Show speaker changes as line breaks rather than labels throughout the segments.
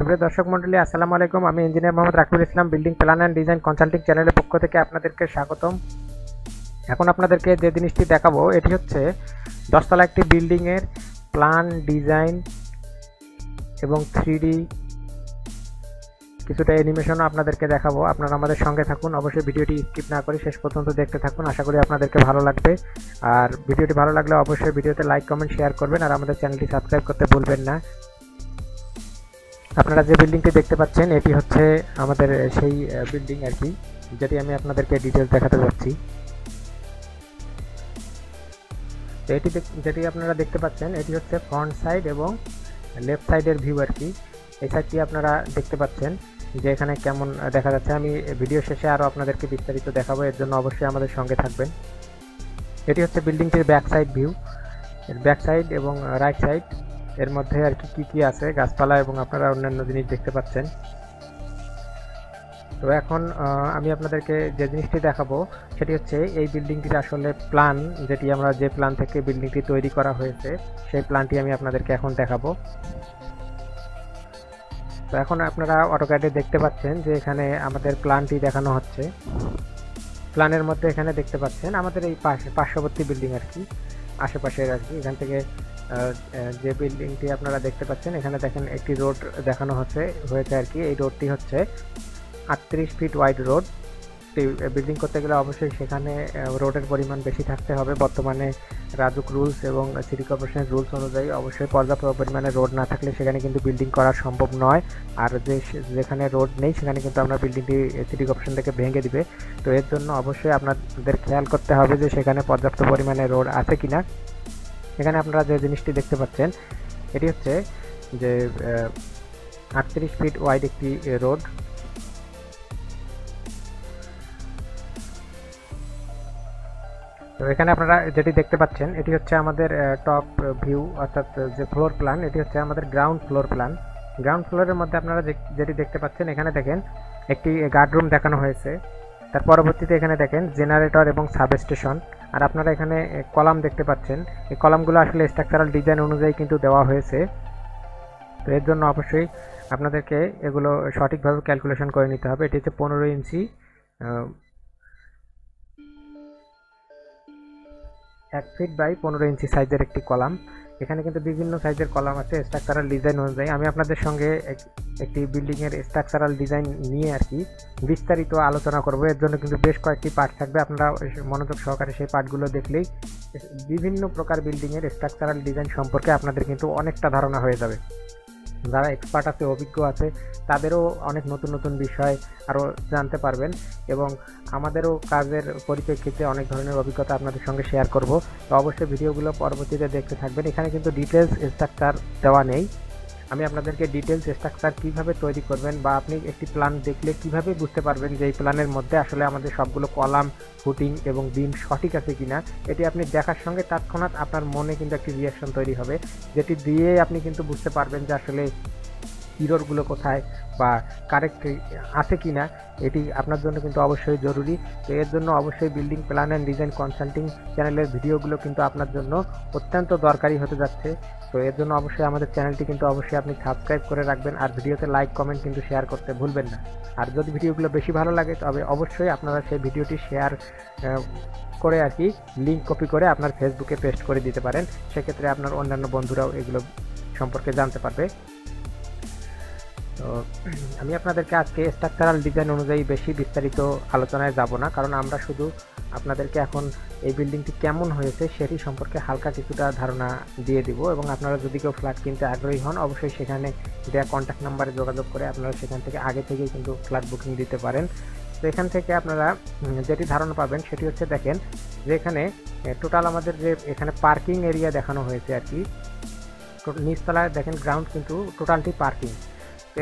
সুপ্রিয় দর্শক মণ্ডলী, আসসালামু আলাইকুম। আমি engineer Mohammad Rakibul Islam, building plan and design consulting চ্যানেলের পক্ষ থেকে আপনাদেরকে স্বাগতম। এখন আপনাদেরকে যে জিনিসটি দেখাবো এটি হচ্ছে 10 তলা একটি বিল্ডিংয়ের প্ল্যান, ডিজাইন এবং 3D কিছুটা অ্যানিমেশনও আপনাদেরকে দেখাবো। আপনারা আমাদের সঙ্গে থাকুন, অবশ্যই ভিডিওটি স্কিপ না করে শেষ পর্যন্ত দেখতে থাকুন। আশা করি আপনাদেরকে ভালো লাগবে। আর ভিডিওটি ভালো লাগলে অবশ্যই ভিডিওতে লাইক, কমেন্ট, শেয়ার করবেন আর আমাদের চ্যানেলটি সাবস্ক্রাইব করতে ভুলবেন না। আপনারা যে বিল্ডিংটি দেখতে পাচ্ছেন এটি হচ্ছে আমাদের সেই বিল্ডিং আর কি, যেটি আমি আপনাদেরকে ডিটেলস দেখাতে যাচ্ছি। তো এটি যেটি আপনারা দেখতে পাচ্ছেন এটি হচ্ছে ফ্রন্ট সাইড এবং লেফট সাইডের ভিউ আর কি। এই সাইডটি আপনারা দেখতে পাচ্ছেন যে এখানে কেমন দেখা যাচ্ছে। আমি ভিডিও শেষে আরও আপনাদেরকে বিস্তারিত দেখাবো, এর জন্য অবশ্যই আমাদের সঙ্গে থাকবেন। এটি হচ্ছে বিল্ডিংটির back side view, back side এবং রাইট সাইড এর মধ্যে আর কি কি আছে, গাছপালা এবং আপনারা অন্যান্য জিনিস দেখতে পাচ্ছেন। তো এখন আমি আপনাদেরকে যে জিনিসটি দেখাবো সেটি হচ্ছে এই বিল্ডিংটির আসলে প্ল্যান, যেটি আমরা যে প্ল্যান থেকে বিল্ডিংটি তৈরি করা হয়েছে সেই প্ল্যানটি আমি আপনাদেরকে এখন দেখাবো। তো এখন আপনারা অটোক্যাডে দেখতে পাচ্ছেন যে এখানে আমাদের প্ল্যানটি দেখানো হচ্ছে। প্ল্যানের মধ্যে এখানে দেখতে পাচ্ছেন আমাদের এই পার্শ্ববর্তী বিল্ডিং আর কি, আশেপাশের আর কি। এখান থেকে যে বিল্ডিংটি আপনারা দেখতে পাচ্ছেন এখানে দেখেন একটি রোড দেখানো হয়েছে আর কি। এই রোডটি হচ্ছে 38 ফিট ওয়াইড রোড। বিল্ডিং করতে গেলে অবশ্যই সেখানে রোডের পরিমাণ বেশি থাকতে হবে। বর্তমানে রাজুক রুলস এবং সিটি কর্পোরেশনের রুলস অনুযায়ী অবশ্যই পর্যাপ্ত পরিমাণে রোড না থাকলে সেখানে কিন্তু বিল্ডিং করা সম্ভব নয়। আর যেখানে রোড নেই সেখানে কিন্তু আপনার বিল্ডিংটি সিটি কর্পোরেশন থেকে ভেঙে দিবে। তো এর জন্য অবশ্যই আপনাদের খেয়াল করতে হবে যে সেখানে পর্যাপ্ত পরিমাণে রোড আছে কিনা। এখানে আপনারা যে জিনিসটি দেখতে পাচ্ছেন এটি হচ্ছে যে 38 ফিট ওয়াইড একটি রোড। তো এখানে আপনারা যেটি দেখতে পাচ্ছেন এটি হচ্ছে আমাদের টপ ভিউ, অর্থাৎ যে ফ্লোর প্ল্যান, এটি হচ্ছে আমাদের গ্রাউন্ড ফ্লোর প্ল্যান। গ্রাউন্ড ফ্লোরের মধ্যে আপনারা যেটি দেখতে পাচ্ছেন এখানে দেখেন একটি গার্ডরুম দেখানো হয়েছে। তার পরবর্তীতে এখানে দেখেন জেনারেটর এবং সাবস্টেশন। আর আপনারা এখানে কলাম দেখতে পাচ্ছেন, এই কলামগুলো আসলে স্ট্রাকচারাল ডিজাইন অনুযায়ী কিন্তু দেওয়া হয়েছে। তো এর জন্য অবশ্যই আপনাদেরকে এগুলো সঠিকভাবে ক্যালকুলেশন করে নিতে হবে। এটি হচ্ছে 15 ইঞ্চি 1 ফিট বাই 15 ইঞ্চি সাইজের একটি কলাম। এখানে কিন্তু বিভিন্ন সাইজের কলাম আছে স্ট্রাকচারাল ডিজাইন অনুযায়ী। আমি আপনাদের সঙ্গে একটি বিল্ডিংয়ের স্ট্রাকচারাল ডিজাইন নিয়ে আর কি বিস্তারিত আলোচনা করব। এর জন্য কিন্তু বেশ কয়েকটি পার্ট থাকবে, আপনারা মনোযোগ সহকারে সেই পার্টগুলো দেখলেই বিভিন্ন প্রকার বিল্ডিংয়ের স্ট্রাকচারাল ডিজাইন সম্পর্কে আপনাদের কিন্তু অনেকটা ধারণা হয়ে যাবে। যারা এক্সপার্ট আছে, অভিজ্ঞ আছে, তাদেরও অনেক নতুন নতুন বিষয় আরও জানতে পারবেন এবং আমাদেরও কাজের পরিপ্রেক্ষিতে অনেক ধরনের অভিজ্ঞতা আপনাদের সঙ্গে শেয়ার করব। তো অবশ্যই ভিডিওগুলো পরবর্তীতে দেখতে থাকবেন। এখানে কিন্তু ডিটেলস স্ট্রাকচার দেওয়া নেই। আমি আপনাদেরকে ডিটেলস স্ট্রাকচার কীভাবে তৈরি করবেন বা আপনি একটি প্ল্যান দেখলে কিভাবে বুঝতে পারবেন যে এই প্ল্যানের মধ্যে আসলে আমাদের সবগুলো কলাম, ফুটিং এবং বিম সঠিক আছে কিনা, এটি আপনি দেখার সঙ্গে তৎক্ষণাৎ আপনার মনে কিন্তু একটি রিয়াকশন তৈরি হবে, যেটি দিয়ে আপনি কিন্তু বুঝতে পারবেন যে আসলে ইররগুলো কোথায় বা কারেক্ট আছে কিনা। এটি আপনার জন্য কিন্তু অবশ্যই জরুরি। তো এর জন্য অবশ্যই building plan and design consulting চ্যানেলের ভিডিওগুলো কিন্তু আপনার জন্য অত্যন্ত দরকারি হতে যাচ্ছে। তো এর জন্য অবশ্যই আমাদের চ্যানেলটি কিন্তু অবশ্যই আপনি সাবস্ক্রাইব করে রাখবেন আর ভিডিওতে লাইক, কমেন্ট কিন্তু শেয়ার করতে ভুলবেন না। আর যদি ভিডিওগুলো বেশি ভালো লাগে তবে অবশ্যই আপনারা সেই ভিডিওটি শেয়ার করে আর কি লিঙ্ক কপি করে আপনার ফেসবুকে পেস্ট করে দিতে পারেন। সেক্ষেত্রে আপনার অন্যান্য বন্ধুরাও এগুলো সম্পর্কে জানতে পারবে। তো আমি আপনাদেরকে আজকে স্ট্রাকচারাল ডিজাইন অনুযায়ী বেশি বিস্তারিত আলোচনায় যাব না, কারণ আমরা শুধু আপনাদেরকে এখন এই বিল্ডিংটি কেমন হয়েছে সেটি সম্পর্কে হালকা কিছুটা ধারণা দিয়ে দিব। এবং আপনারা যদি কেউ ফ্ল্যাট কিনতে আগ্রহী হন অবশ্যই সেখানে দেওয়া কন্ট্যাক্ট নাম্বারে যোগাযোগ করে আপনারা সেখান থেকে আগে থেকেই কিন্তু ফ্ল্যাট বুকিং দিতে পারেন। তো এখান থেকে আপনারা যেটি ধারণা পাবেন সেটি হচ্ছে দেখেন যে এখানে টোটাল আমাদের যে এখানে পার্কিং এরিয়া দেখানো হয়েছে আর কি। নিচতলায় দেখেন গ্রাউন্ড কিন্তু টোটালটি পার্কিং।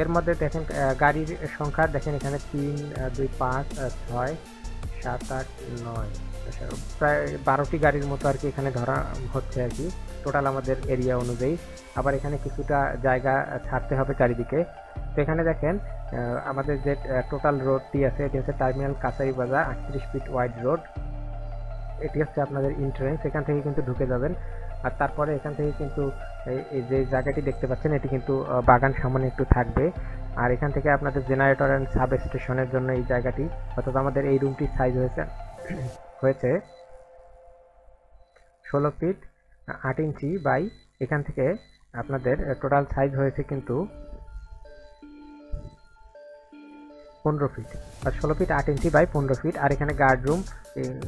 এর মধ্যে দেখেন গাড়ির সংখ্যা দেখেন এখানে 3, 2, 5, 6, 7, 8, 9 প্রায় 12টি গাড়ির মতো আর কি এখানে ধরা হচ্ছে আর কি টোটাল আমাদের এরিয়া অনুযায়ী। আবার এখানে কিছুটা জায়গা ছাড়তে হবে চারিদিকে। তো এখানে দেখেন আমাদের যে টোটাল রোডটি আছে এটি হচ্ছে টার্মিনাল কাছারি বাজার 38 ফিট ওয়াইড রোড। এটি হচ্ছে আপনাদের এন্ট্রেন্স, এখান থেকে কিন্তু ঢুকে যাবেন। আর তারপরে এখান থেকে কিন্তু এই যে জায়গাটি দেখতে পাচ্ছেন এটি কিন্তু বাগান সামনে একটু থাকবে। আর এখান থেকে আপনাদের জেনারেটর অ্যান্ড সাব স্টেশনের জন্য এই জায়গাটি, অর্থাৎ আমাদের এই রুমটির সাইজ হয়েছে 16 ফিট 8 ইঞ্চি বাই, এখান থেকে আপনাদের টোটাল সাইজ হয়েছে কিন্তু 15 ফিট, আর 16 ফিট 8 ইঞ্চি বাই 15 ফিট। আর এখানে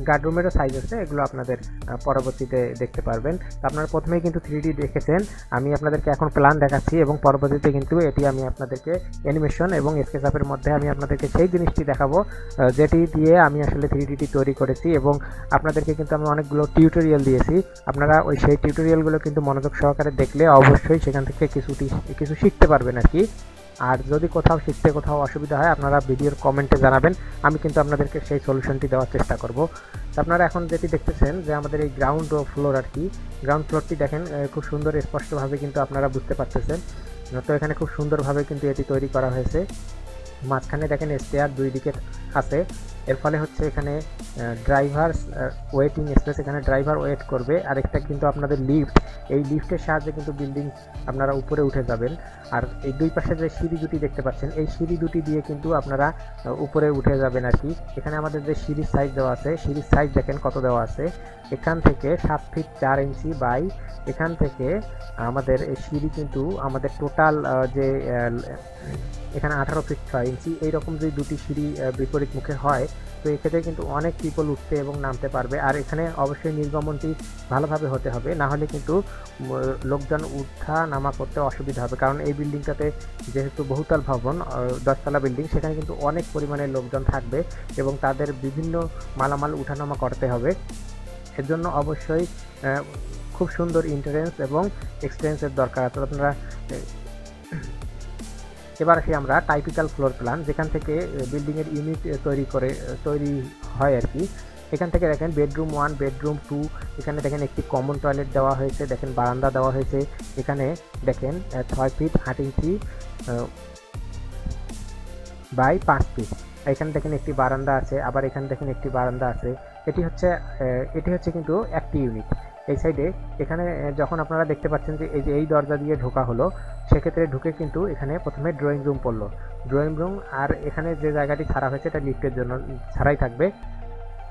গার্ড রুমেরও সাইজ আছে, এগুলো আপনাদের পরবর্তীতে দেখতে পারবেন। তো আপনারা প্রথমেই কিন্তু 3D দেখেছেন, আমি আপনাদেরকে এখন প্ল্যান দেখাচ্ছি এবং পরবর্তীতে কিন্তু এটি আমি আপনাদেরকে অ্যানিমেশন এবং স্কেচআপের মধ্যে আমি আপনাদেরকে সেই জিনিসটি দেখাবো যেটি দিয়ে আমি আসলে 3Dটি তৈরি করেছি। এবং আপনাদেরকে কিন্তু আমি অনেকগুলো টিউটোরিয়াল দিয়েছি, আপনারা সেই টিউটোরিয়ালগুলো কিন্তু মনোযোগ সহকারে দেখলে অবশ্যই সেখান থেকে কিছু শিখতে পারবেন আর কি। আর যদি কোথাও শিখতে কোথাও অসুবিধা হয় আপনারা ভিডিওর কমেন্টে জানাবেন, আমি কিন্তু আপনাদেরকে সেই সলিউশনটি দেওয়ার চেষ্টা করব। আপনারা এখন যেটি দেখতেছেন যে আমাদের এই গ্রাউন্ড ফ্লোর আর কি, গ্রাউন্ড ফ্লোরটি দেখেন খুব সুন্দর স্পষ্টভাবে কিন্তু আপনারা বুঝতে পারতেছেন। তো এখানে খুব সুন্দরভাবে কিন্তু এটি তৈরি করা হয়েছে। মাঝখানে দেখেন স্টেয়ার দুই দিকে আছে, এর ফলে হচ্ছে এখানে ড্রাইভার ওয়েটিং স্পেস, এখানে ড্রাইভার ওয়েট করবে। আর একটা কিন্তু আপনাদের লিফট, এই লিফটের সাহায্যে কিন্তু বিল্ডিং আপনারা উপরে উঠে যাবেন। আর এই দুই পাশে যে সিঁড়ি দুটি দেখতে পাচ্ছেন, এই সিঁড়ি দুটি দিয়ে কিন্তু আপনারা উপরে উঠে যাবেন আর কি। এখানে আমাদের যে সিঁড়ির সাইজ দেওয়া আছে, সিঁড়ির সাইজ দেখেন কত দেওয়া আছে, এখান থেকে 7 ফিট 4 ইঞ্চি বাই, এখান থেকে আমাদের এই সিঁড়ি কিন্তু আমাদের টোটাল যে এখানে 18 ফিট 6 ইঞ্চি, এইরকম যদি দুটি সিঁড়ি বিপরীত মুখে হয় তো এক্ষেত্রে কিন্তু অনেক পিপল উঠতে এবং নামতে পারবে। আর এখানে অবশ্যই নির্গমনটি ভালোভাবে হতে হবে, না হলে কিন্তু লোকজন উঠা নামা করতে অসুবিধা হবে। কারণ এই বিল্ডিংটাতে যেহেতু বহুতল ভবন, 10তলা বিল্ডিং, সেখানে কিন্তু অনেক পরিমাণে লোকজন থাকবে এবং তাদের বিভিন্ন মালামাল উঠানামা করতে হবে। এর জন্য অবশ্যই খুব সুন্দর এন্ট্রান্স এবং এক্সপিরিয়েন্সের দরকার। তো আপনারা এবার আসি আমরা টাইপিক্যাল ফ্লোর প্ল্যান, যেখান থেকে বিল্ডিংয়ের ইউনিট তৈরি হয় আর কি। এখান থেকে দেখেন বেডরুম 1, বেডরুম 2, এখানে দেখেন একটি কমন টয়লেট দেওয়া হয়েছে, দেখেন বারান্দা দেওয়া হয়েছে। এখানে দেখেন 6 ফিট 8 ইঞ্চি বাই 5 ফিট, এখানে দেখেন একটি বারান্দা আছে, আবার এখানে দেখেন একটি বারান্দা আছে। এটি হচ্ছে কিন্তু একটি ইউনিট। এই সাইডে এখানে যখন আপনারা দেখতে পাচ্ছেন যে এই দরজা দিয়ে ঢোকা হলো, সেক্ষেত্রে ঢুকে কিন্তু এখানে প্রথমে ড্রয়িং রুম পড়লো, ড্রয়িং রুম। আর এখানে যে জায়গাটি ছাড়া হয়েছে এটা লিফটের জন্য ছাড়াই থাকবে।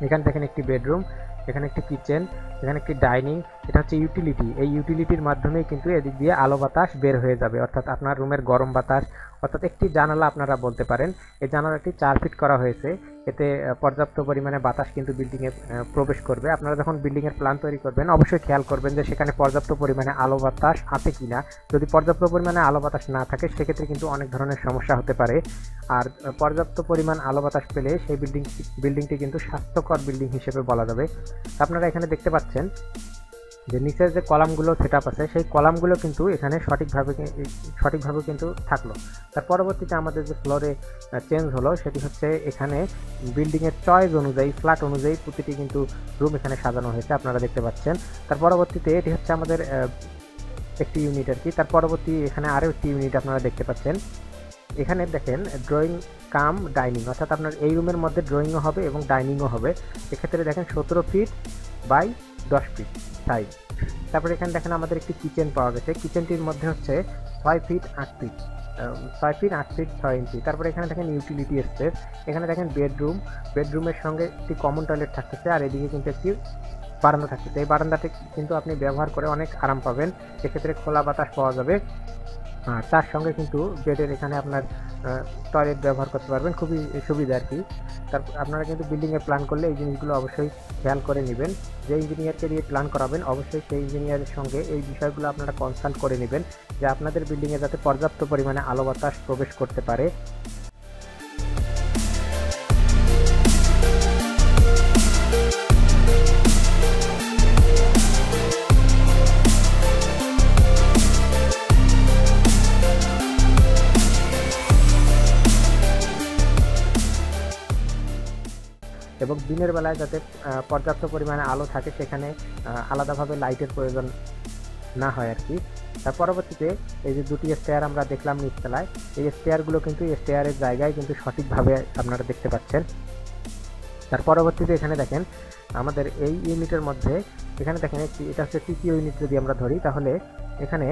এখানে দেখেন একটি বেডরুম, এখানে একটি কিচেন, এখানে একটি ডাইনিং, এটা হচ্ছে ইউটিলিটি। এই ইউটিলিটির মাধ্যমেই কিন্তু এদিক দিয়ে আলো বাতাস বের হয়ে যাবে, অর্থাৎ আপনার রুমের গরম বাতাস, অর্থাৎ একটি জানালা আপনারা বলতে পারেন। এই জানালাটি 4 ফিট করা হয়েছে, এতে পর্যাপ্ত পরিমাণে বাতাস কিন্তু বিল্ডিংয়ে প্রবেশ করবে। আপনারা যখন বিল্ডিংয়ের প্ল্যান তৈরি করবেন অবশ্যই খেয়াল করবেন যে সেখানে পর্যাপ্ত পরিমাণে আলো বাতাস আছে কিনা। যদি পর্যাপ্ত পরিমাণে আলো বাতাস না থাকে সেক্ষেত্রে কিন্তু অনেক ধরনের সমস্যা হতে পারে। আর পর্যাপ্ত পরিমাণ আলো বাতাস পেলে সেই বিল্ডিংটি কিন্তু স্বাস্থ্যকর বিল্ডিং হিসেবে বলা যাবে। আপনারা এখানে দেখতে পাচ্ছেন যে নিচের যে কলামগুলো সেটআপ আছে, সেই কলামগুলো কিন্তু এখানে সঠিকভাবে কিন্তু থাকলো। তার পরবর্তীতে আমাদের যে ফ্লোরে চেঞ্জ হলো সেটি হচ্ছে এখানে বিল্ডিংয়ের চয়েস অনুযায়ী, ফ্ল্যাট অনুযায়ী প্রতিটি কিন্তু রুম এখানে সাজানো হয়েছে, আপনারা দেখতে পাচ্ছেন। তার পরবর্তীতে এটি হচ্ছে আমাদের একটি ইউনিট আর কি। তার পরবর্তী এখানে আরও একটি ইউনিট আপনারা দেখতে পাচ্ছেন। এখানে দেখেন ড্রয়িং কাম ডাইনিং, অর্থাৎ আপনার এই রুমের মধ্যে ড্রয়িংও হবে এবং ডাইনিংও হবে। এক্ষেত্রে দেখেন 17 ফিট বাই 10 ফিট সাইজ। তারপরে এখানে দেখেন আমাদের একটি কিচেন পাওয়া গেছে, কিচেনটির মধ্যে হচ্ছে 6 ফিট 8 ফিট 6 ইঞ্চি। তারপরে এখানে দেখেন ইউটিলিটি স্পেস, এখানে দেখেন বেডরুমের সঙ্গে একটি কমন টয়লেট থাকতেছে, আর এদিকে কিন্তু একটি বারান্দা থাকতেছে। এই বারান্দাটি কিন্তু আপনি ব্যবহার করে অনেক আরাম পাবেন, এক্ষেত্রে খোলা বাতাস পাওয়া যাবে। আর তার সঙ্গে কিন্তু বেডের এখানে আপনার টয়লেট ব্যবহার করতে পারবেন, খুবই সুবিধা আর কি। তারপর আপনারা কিন্তু বিল্ডিংয়ে প্ল্যান করলে এই জিনিসগুলো অবশ্যই খেয়াল করে নেবেন। যে ইঞ্জিনিয়ারকে দিয়ে প্ল্যান করাবেন অবশ্যই সেই ইঞ্জিনিয়ারের সঙ্গে এই বিষয়গুলো আপনারা কনসাল্ট করে নেবেন, যে আপনাদের বিল্ডিংয়ে যাতে পর্যাপ্ত পরিমাণে আলো বাতাস প্রবেশ করতে পারে। এবং দিনের বেলায় যাতে পর্যাপ্ত পরিমাণে আলো থাকে, সেখানে আলাদাভাবে লাইটের প্রয়োজন না হয় আর কি। তার পরবর্তীতে এই যে দুটি স্টেয়ার আমরা দেখলাম নিচতলায়, এই স্টেয়ারগুলো কিন্তু স্টেয়ারের জায়গায় কিন্তু সঠিকভাবে আপনারা দেখতে পাচ্ছেন। তার পরবর্তীতে এখানে দেখেন আমাদের এই ইউনিটের মধ্যে এখানে দেখেন এটা হচ্ছে তৃতীয় ইউনিট যদি আমরা ধরি, তাহলে এখানে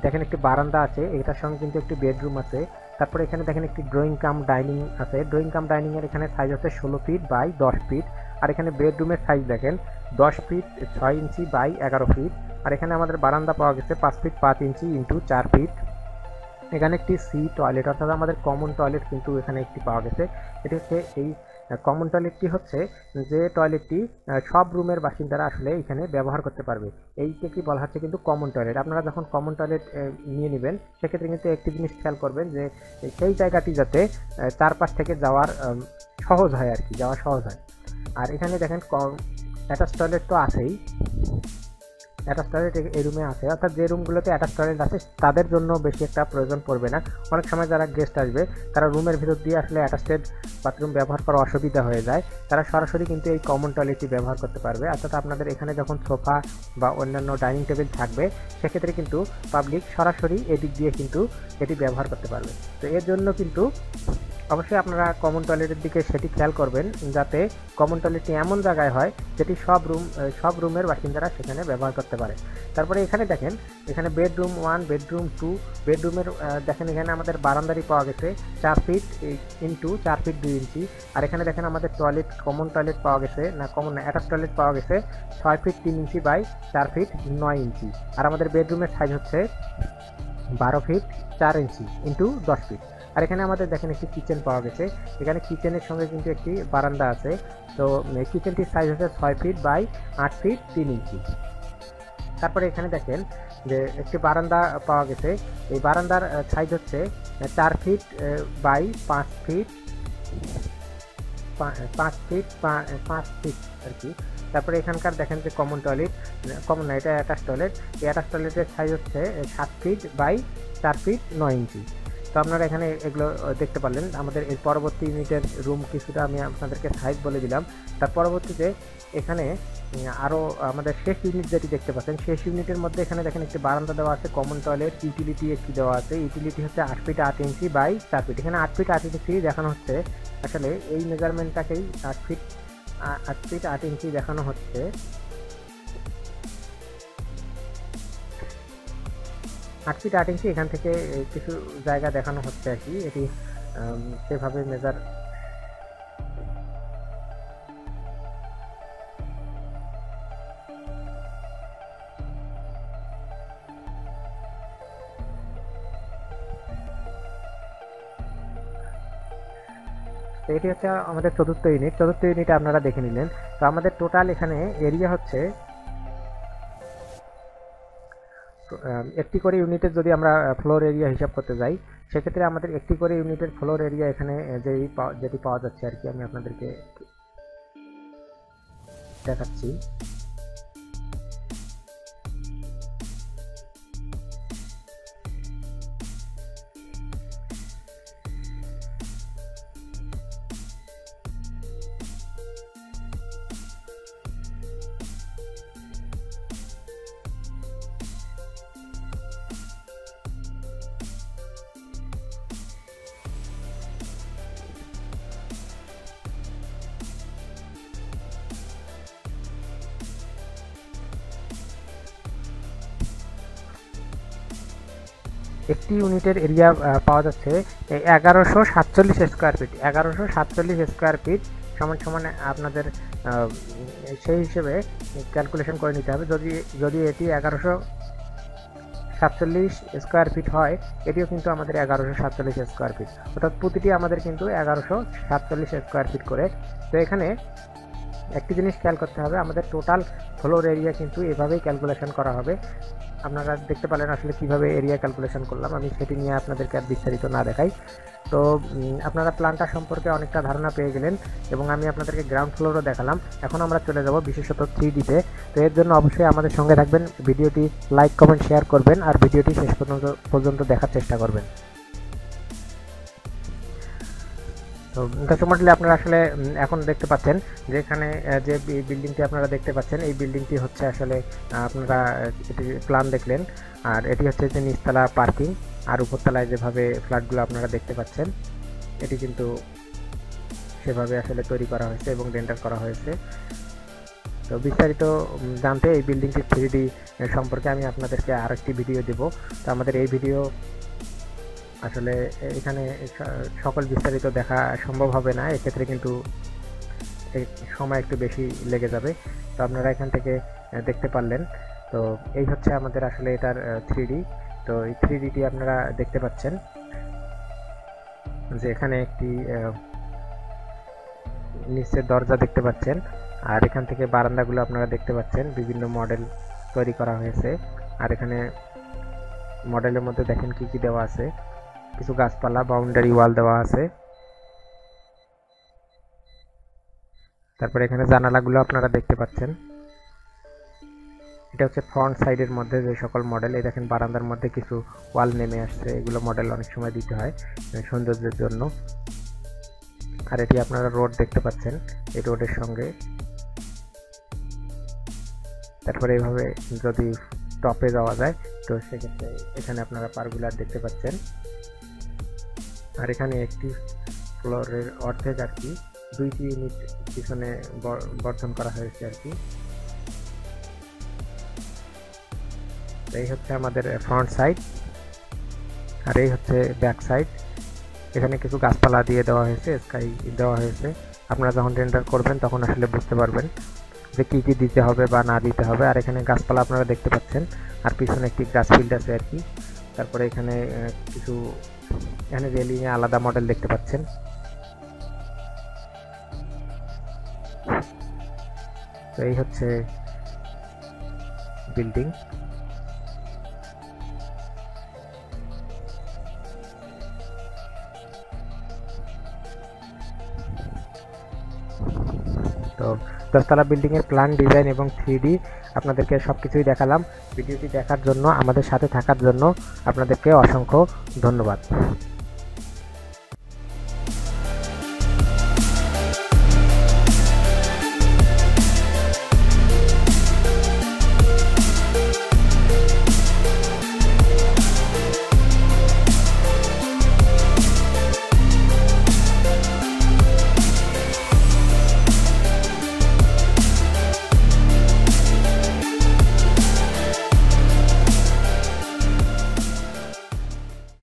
দেখেন একটি বারান্দা আছে, এটার সঙ্গে কিন্তু একটি বেডরুম আছে। তারপরে এখানে দেখেন একটি ড্রয়িং কাম ডাইনিং আছে। ড্রয়িং কাম ডাইনিং এর এখানে সাইজ হচ্ছে 16 ফিট বাই 10 ফিট। আর এখানে বেডরুমের সাইজ দেখেন 10 ফিট 6 ইঞ্চি বাই 11 ফিট। আর এখানে আমাদের বারান্দা পাওয়া গেছে 5 ফিট 5 ইঞ্চি ইন্টু 4 ফিট। এখানে একটি সি টয়লেট অর্থাৎ আমাদের কমন টয়লেট কিন্তু এখানে একটি পাওয়া গেছে। এটি হচ্ছে এই কমন টয়লেটটি হচ্ছে যে টয়লেটটি সব রুমের বাসিন্দারা আসলে এখানে ব্যবহার করতে পারবে, এইকে কি বলা হচ্ছে কিন্তু কমন টয়লেট। আপনারা যখন কমন টয়লেট নিয়ে নেবেন সেক্ষেত্রে কিন্তু একটি জিনিস খেয়াল করবেন যে সেই জায়গাটি যাতে চারপাশ থেকে যাওয়ার সহজ হয় আর কি, যাওয়া সহজ হয়। আর এখানে দেখেন অ্যাটাচ টয়লেট তো আছেই, অ্যাটাচ টয়লেট এই রুমে আছে, অর্থাৎ যে রুমগুলোতে অ্যাটাচ টয়লেট আছে তাদের জন্য বেশি একটা প্রয়োজন পড়বে না। অনেক সময় যারা গেস্ট আসবে তারা রুমের ভিতর দিয়ে আসলে অ্যাটাচড বাথরুম ব্যবহার করা অসুবিধা হয়ে যায়, তারা সরাসরি কিন্তু এই কমন টয়লেটটি ব্যবহার করতে পারবে। অর্থাৎ আপনাদের এখানে যখন সোফা বা অন্যান্য ডাইনিং টেবিল থাকবে সেক্ষেত্রে কিন্তু পাবলিক সরাসরি এদিক দিয়ে কিন্তু এটি ব্যবহার করতে পারবে। তো এর জন্য কিন্তু অবশ্যই আপনারা কমন টয়লেটের দিকে সেটি খেয়াল করবেন যাতে কমন টয়লেটটি এমন জায়গায় হয় যেটি সব রুমের বাসিন্দারা সেখানে ব্যবহার করতে পারে। তারপরে এখানে দেখেন এখানে বেডরুম 1 বেডরুম 2 বেডরুমের দেখেন এখানে আমাদের বারান্দারি পাওয়া গেছে 4 ফিট ইন্টু 4 ফিট 2 ইঞ্চি। আর এখানে দেখেন আমাদের টয়লেট কমন টয়লেট পাওয়া গেছে, না কমন না অ্যাটাচ টয়লেট পাওয়া গেছে 6 ফিট 3 ইঞ্চি বাই 4 ফিট 9 ইঞ্চি। আর আমাদের বেডরুমের সাইজ হচ্ছে 12 ফিট 4 ইঞ্চি ইন্টু 10 ফিট। আর এখানে আমাদের দেখেন একটি কিচেন পাওয়া গেছে, এখানে কিচেনের সঙ্গে কিন্তু একটি বারান্দা আছে। তো কিচেনটির সাইজ হচ্ছে 6 ফিট বাই 8 ফিট 3 ইঞ্চি। তারপরে এখানে দেখেন যে একটি বারান্দা পাওয়া গেছে, এই বারান্দার সাইজ হচ্ছে 4 feet by 5 feet 5 feet 5 feet আর কি। তারপরে এখানকার দেখেন যে কমন টয়লেট, কমন না এটা অ্যাটাচ টয়লেট, এই অ্যাটাচ টয়লেটের সাইজ হচ্ছে 7 ফিট বাই 4 ফিট 9 ইঞ্চি। তো আপনারা এখানে এগুলো দেখতে পারলেন। আমাদের এর পরবর্তী ইউনিটের রুম কিছুটা আমি আপনাদেরকে সাইজ বলে দিলাম। তার পরবর্তীতে এখানে আরও আমাদের শেষ ইউনিট যেটি দেখতে পাচ্ছেন, শেষ ইউনিটের মধ্যে এখানে দেখেন একটি বারান্দা দেওয়া আছে, কমন টয়লেট, ইউটিলিটি একটি দেওয়া আছে। ইউটিলিটি হচ্ছে 8 ফিট 8 ইঞ্চি বাই 4 ফিট। এখানে 8 ফিট 8 ইঞ্চি দেখানো হচ্ছে, আসলে এই মেজারমেন্টটাকেই 8 ফিট 8 ইঞ্চি দেখানো হচ্ছে। আট ফিট 8 ইঞ্চি এখান থেকে কিছু জায়গা দেখানো হচ্ছে আর কি, এটি সেভাবে মেজার তো এটি হচ্ছে আমাদের চতুর্থ ইউনিট। চতুর্থ ইউনিটে আপনারা দেখে নিলেন। তো আমাদের টোটাল এখানে এরিয়া হচ্ছে একটি করে ইউনিটের যদি আমরা ফ্লোর এরিয়া হিসাব করতে যাই সেক্ষেত্রে আমাদের একটি করে ইউনিটের ফ্লোর এরিয়া এখানে যেটি পাওয়া যাচ্ছে আর কি, আমি আপনাদেরকে দেখাচ্ছি। একটি ইউনিটের এরিয়া পাওয়া যাচ্ছে 1147 স্কোয়ার ফিট। 1147 স্কোয়ার ফিট সমান সমান আপনাদের সেই হিসেবে ক্যালকুলেশন করে নিতে হবে। যদি এটি 1147 স্কোয়ার ফিট হয়, এটিও কিন্তু আমাদের 1147 স্কোয়ার ফিট, অর্থাৎ প্রতিটি আমাদের কিন্তু 1147 স্কোয়ার ফিট করে। তো এখানে একটি জিনিস খেয়াল করতে হবে, আমাদের টোটাল ফ্লোর এরিয়া কিন্তু এভাবেই ক্যালকুলেশন করা হবে। আপনারা দেখতে পেলেন আসলে কিভাবে এরিয়া ক্যালকুলেশন করলাম, আমি সেটি নিয়ে আপনাদেরকে আর বিস্তারিত না দেখাই। তো আপনারা প্ল্যানটা সম্পর্কে অনেকটা ধারণা পেয়ে গেলেন এবং আমি আপনাদেরকে গ্রাউন্ড ফ্লোরও দেখালাম। এখন আমরা চলে যাব বিশেষত 3Dতে। তো এর জন্য অবশ্যই আমাদের সঙ্গে থাকবেন, ভিডিওটি লাইক কমেন্ট শেয়ার করবেন আর ভিডিওটি শেষ পর্যন্ত দেখার চেষ্টা করবেন। তো দর্শক মণ্ডলী, আপনারা আসলে এখন দেখতে পাচ্ছেন যে এখানে যে বিল্ডিংটি আপনারা দেখতে পাচ্ছেন, এই বিল্ডিংটি হচ্ছে আসলে আপনারা এটি প্ল্যান দেখলেন। আর এটি হচ্ছে যে নিচতলা পার্কিং, আর উপরতলায় যেভাবে ফ্ল্যাটগুলো আপনারা দেখতে পাচ্ছেন এটি কিন্তু সেভাবে আসলে তৈরি করা হয়েছে এবং রেন্ডার করা হয়েছে। তো বিস্তারিত জানতে এই বিল্ডিংটির 3D সম্পর্কে আমি আপনাদেরকে আরেকটি ভিডিও দেব। তো আমাদের এই ভিডিও আসলে এখানে সকল বিস্তারিত দেখা সম্ভব হবে না, এক্ষেত্রে কিন্তু সময় একটু বেশি লেগে যাবে। তো আপনারা এখান থেকে দেখতে পারলেন। তো এই হচ্ছে আমাদের আসলে এটার 3D। তো এই 3Dটি আপনারা দেখতে পাচ্ছেন যে এখানে একটি নিচের দরজা দেখতে পাচ্ছেন, আর এখান থেকে বারান্দাগুলো আপনারা দেখতে পাচ্ছেন, বিভিন্ন মডেল তৈরি করা হয়েছে। আর এখানে মডেলের মধ্যে দেখেন কি কি দেওয়া আছে, কিছু গাছপালা, বাউন্ডারি ওয়াল দেওয়া আছে। তারপরে এখানে জানালাগুলো আপনারা দেখতে পাচ্ছেন। এটা হচ্ছে ফ্রন্ট সাইডের মধ্যে যে সকল মডেল। এই দেখেন বারান্দার মধ্যে কিছু ওয়াল নেমে আসছে, এগুলো মডেল অনেক সময় দিতে হয় সৌন্দর্যের জন্য। আর এটি আপনারা রোড দেখতে পাচ্ছেন, এই রোডের সঙ্গে। তারপরে এইভাবে যদি টপে যাওয়া যায় তো সেক্ষেত্রে এখানে আপনারা পার্গুলার দেখতে পাচ্ছেন। আর এখানে একটি ফ্লোরের অর্ধেক আর কি 2টি ইউনিট পিছনে বর্ধন করা হয়েছে আর কি। এই হচ্ছে আমাদের ফ্রন্ট সাইড, আর এই হচ্ছে ব্যাক সাইড। এখানে কিছু গাছপালা দিয়ে দেওয়া হয়েছে, স্কাই দেওয়া হয়েছে। আপনারা যখন রেন্ডার করবেন তখন আসলে বুঝতে পারবেন যে কী কী দিতে হবে বা না দিতে হবে। আর এখানে গাছপালা আপনারা দেখতে পাচ্ছেন, আর পিছনে একটি গ্রাস ফিল্ড আছে আর কি। তারপরে এখানে কিছু এখানে রেলিংয়ে আলাদা মডেল দেখতে পাচ্ছেন। তো এই হচ্ছে বিল্ডিং। তো 10 তলা বিল্ডিংয়ের প্ল্যান, ডিজাইন এবং 3D আপনাদেরকে সব কিছুই দেখালাম। ভিডিওটি দেখার জন্য, আমাদের সাথে থাকার জন্য আপনাদেরকে অসংখ্য ধন্যবাদ।